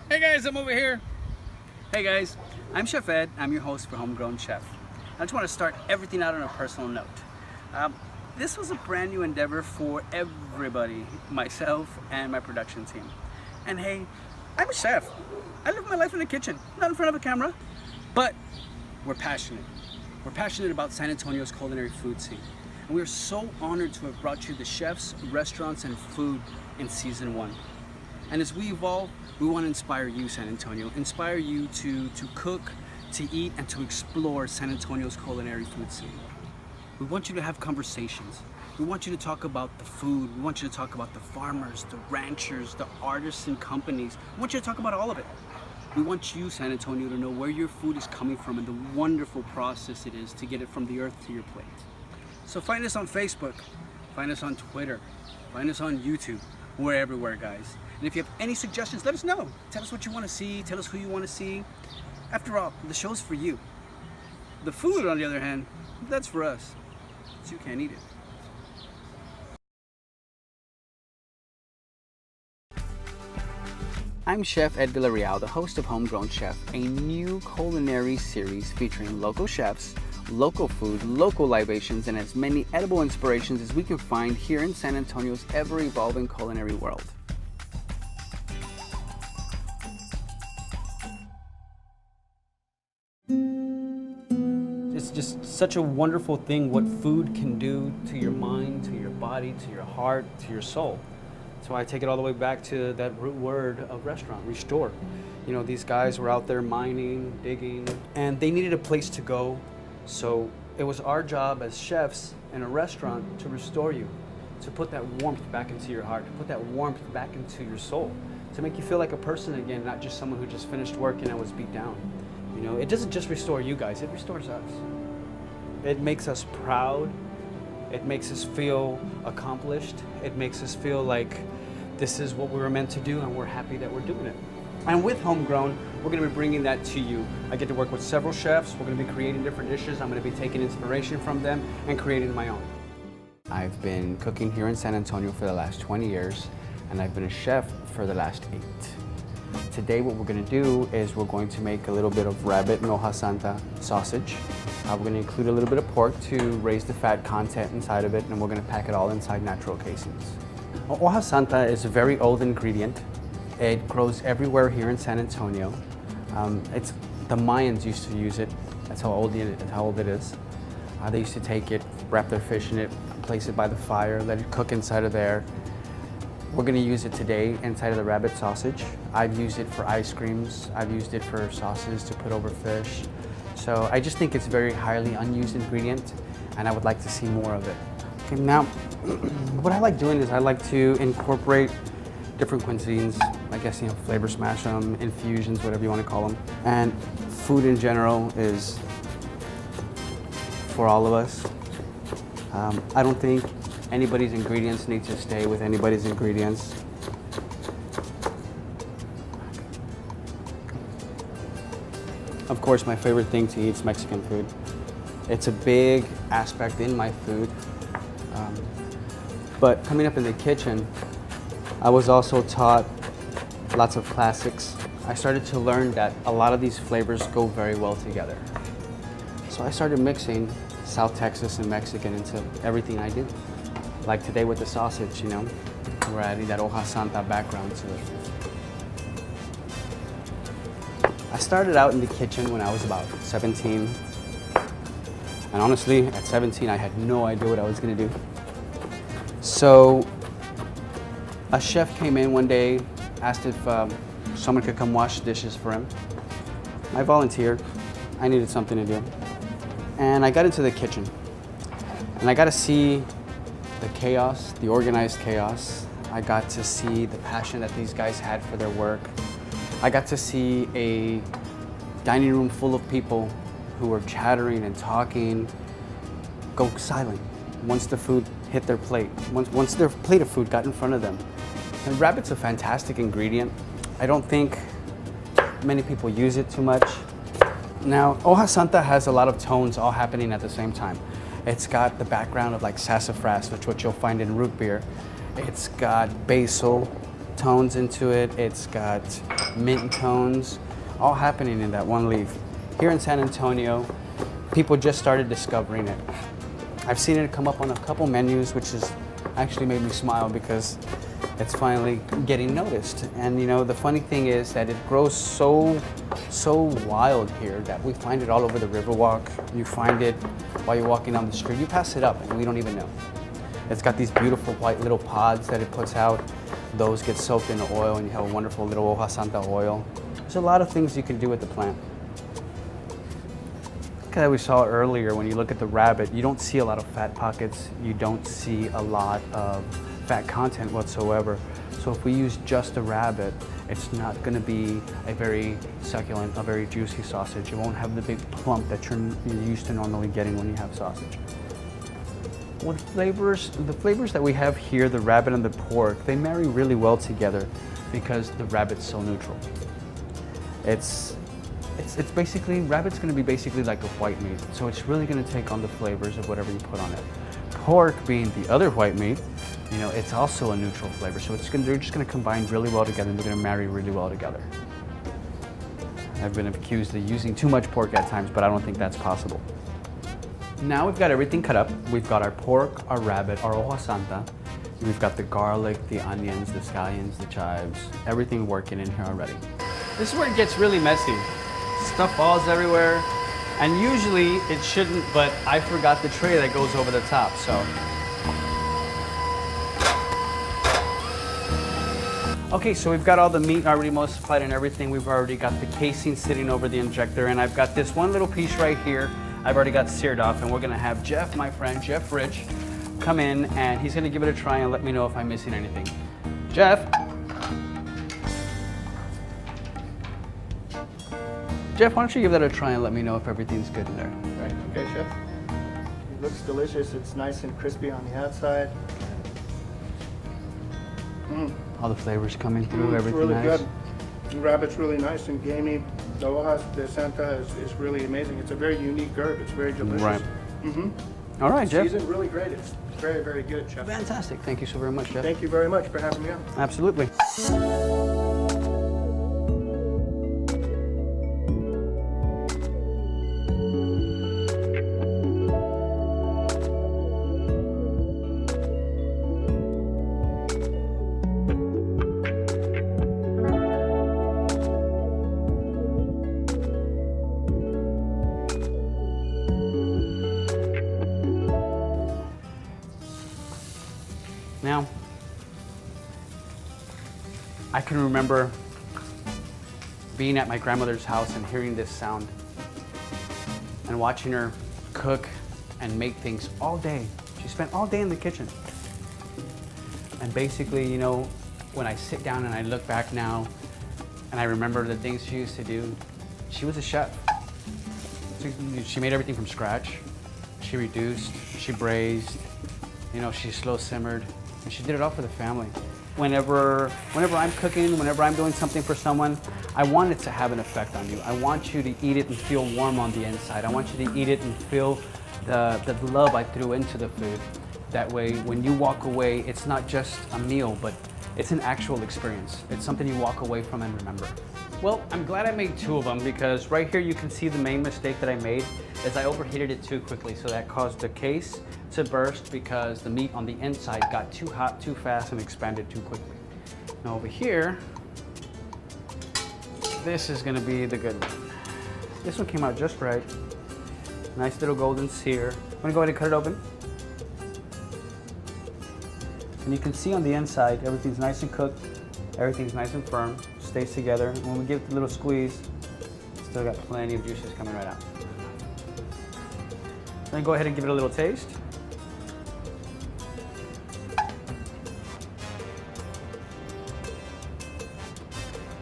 Hey guys, I'm over here. Hey guys, I'm Chef Ed. I'm your host for Homegrown Chef. I just want to start everything out on a personal note. This was a brand new endeavor for everybody, myself and my production team. And hey, I'm a chef. I live my life in the kitchen, not in front of a camera. But we're passionate. We're passionate about San Antonio's culinary food scene. And we are so honored to have brought you the chefs, restaurants, and food in season 1. And as we evolve, we want to inspire you, San Antonio, inspire you to cook, to eat, and to explore San Antonio's culinary food scene. We want you to have conversations. We want you to talk about the food. We want you to talk about the farmers, the ranchers, the artists and companies. We want you to talk about all of it. We want you, San Antonio, to know where your food is coming from and the wonderful process it is to get it from the earth to your plate. So find us on Facebook, find us on Twitter, find us on YouTube. We're everywhere, guys. And if you have any suggestions, let us know. Tell us what you want to see. Tell us who you want to see. After all, the show's for you. The food, on the other hand, that's for us. So you can't eat it. I'm Chef Ed Villarreal, the host of Homegrown Chef, a new culinary series featuring local chefs, local food, local libations, and as many edible inspirations as we can find here in San Antonio's ever-evolving culinary world. It's just such a wonderful thing what food can do to your mind, to your body, to your heart, to your soul. So I take it all the way back to that root word of restaurant, restore. You know, these guys were out there mining, digging, and they needed a place to go. So it was our job as chefs in a restaurant to restore you, to put that warmth back into your heart, to put that warmth back into your soul, to make you feel like a person again, not just someone who just finished working and was beat down. You know, it doesn't just restore you guys, it restores us. It makes us proud. It makes us feel accomplished. It makes us feel like this is what we were meant to do and we're happy that we're doing it. And with Homegrown, we're going to be bringing that to you. I get to work with several chefs. We're going to be creating different dishes. I'm going to be taking inspiration from them and creating my own. I've been cooking here in San Antonio for the last 20 years, and I've been a chef for the last 8. Today what we're going to do is we're going to make a little bit of rabbit and Hoja Santa sausage. We're going to include a little bit of pork to raise the fat content inside of it, and we're going to pack it all inside natural casings. Hoja Santa is a very old ingredient. It grows everywhere here in San Antonio. The Mayans used to use it. That's how old it is. They used to take it, wrap their fish in it, place it by the fire, let it cook inside of there. We're going to use it today inside of the rabbit sausage. I've used it for ice creams. I've used it for sauces to put over fish. So I just think it's a very highly unused ingredient, and I would like to see more of it. Okay, now, what I like doing is I like to incorporate different cuisines, I guess, you know, flavor smash them, infusions, whatever you want to call them. And food in general is for all of us. I don't think anybody's ingredients need to stay with anybody's ingredients. Of course, my favorite thing to eat is Mexican food. It's a big aspect in my food. But coming up in the kitchen, I was also taught lots of classics. I started to learn that a lot of these flavors go very well together. So I started mixing South Texas and Mexican into everything I do. Like today with the sausage, you know, we're adding that Hoja Santa background to it. I started out in the kitchen when I was about 17. And honestly, at 17, I had no idea what I was gonna do. So a chef came in one day, asked if someone could come wash dishes for him. I volunteered. I needed something to do. And I got into the kitchen. And I got to see the chaos, the organized chaos. I got to see the passion that these guys had for their work. I got to see a dining room full of people who were chattering and talking go silent once the food hit their plate, once their plate of food got in front of them. And rabbit's a fantastic ingredient. I don't think many people use it too much. Now, Hoja Santa has a lot of tones all happening at the same time. It's got the background of like sassafras, which what you'll find in root beer. It's got basil, tones into it. It's got mint tones, all happening in that one leaf. Here in San Antonio, people just started discovering it. I've seen it come up on a couple menus, which has actually made me smile because it's finally getting noticed. And you know, the funny thing is that it grows so wild here that we find it all over the Riverwalk. You find it while you're walking down the street. You pass it up and we don't even know. It's got these beautiful white little pods that it puts out. Those get soaked in the oil and you have a wonderful little Hoja Santa oil. There's a lot of things you can do with the plant. Like we saw earlier, when you look at the rabbit, you don't see a lot of fat pockets. You don't see a lot of fat content whatsoever. So if we use just the rabbit, it's not going to be a very succulent, a very juicy sausage. It won't have the big plump that you're used to normally getting when you have sausage. With flavors, the flavors that we have here, the rabbit and the pork, they marry really well together because the rabbit's so neutral. It's basically, rabbit's going to be basically like a white meat, so it's really going to take on the flavors of whatever you put on it. Pork being the other white meat, you know, it's also a neutral flavor, so they're just going to combine really well together and they're going to marry really well together. I've been accused of using too much pork at times, but I don't think that's possible. Now we've got everything cut up. We've got our pork, our rabbit, our Hoja Santa. We've got the garlic, the onions, the scallions, the chives, everything working in here already. This is where it gets really messy. Stuff falls everywhere, and usually it shouldn't, but I forgot the tray that goes over the top, so. Okay, so we've got all the meat already emulsified and everything. We've already got the casing sitting over the injector, and I've got this one little piece right here I've already got seared off, and we're gonna have Jeff, my friend, Jeff Rich, come in, and he's gonna give it a try and let me know if I'm missing anything. Jeff? Jeff, why don't you give that a try and let me know if everything's good in there. Right, okay, Chef. It looks delicious. It's nice and crispy on the outside. All the flavors coming through, everything really nice. Good. The rabbit's really nice and gamey. The Hoja de Santa is really amazing. It's a very unique herb. It's very delicious. Right. All right, Jeff. Seasoned really great. It's very, very good, Chef. Fantastic. Thank you so very much, Jeff. Thank you very much for having me on. Absolutely. Now, I can remember being at my grandmother's house and hearing this sound and watching her cook and make things all day. She spent all day in the kitchen. And basically, you know, when I sit down and I look back now and I remember the things she used to do, she was a chef. She made everything from scratch. She reduced, she braised, you know, she slow simmered. And she did it all for the family. Whenever I'm cooking, whenever I'm doing something for someone, I want it to have an effect on you. I want you to eat it and feel warm on the inside. I want you to eat it and feel the love I threw into the food. That way, when you walk away, it's not just a meal, but it's an actual experience. It's something you walk away from and remember. Well, I'm glad I made two of them because right here you can see the main mistake that I made is I overheated it too quickly, so that caused the case to burst because the meat on the inside got too hot, too fast, and expanded too quickly. Now over here, this is gonna be the good one. This one came out just right. Nice little golden sear. I'm gonna go ahead and cut it open. And you can see on the inside, everything's nice and cooked, everything's nice and firm, stays together. And when we give it a little squeeze, still got plenty of juices coming right out. Then go ahead and give it a little taste.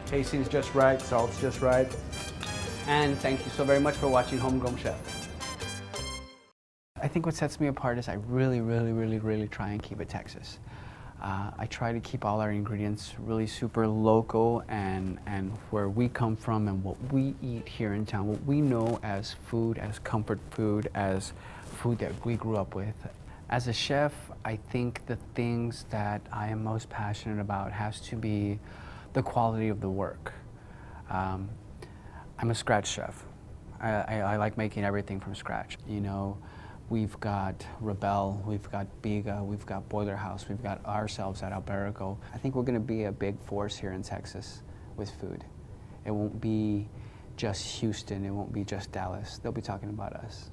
Casing's just right, salt's just right. And thank you so very much for watching Homegrown Chef. I think what sets me apart is I really try and keep it Texas. I try to keep all our ingredients really super local and where we come from and what we eat here in town, what we know as food, as comfort food, as food that we grew up with. As a chef, I think the things that I am most passionate about has to be the quality of the work. Um, I'm a scratch chef. I like making everything from scratch. You know, we've got Rebel, we've got Biga, we've got Boiler House, we've got ourselves at Alberico. I think we're going to be a big force here in Texas with food. It won't be just Houston, it won't be just Dallas. They'll be talking about us.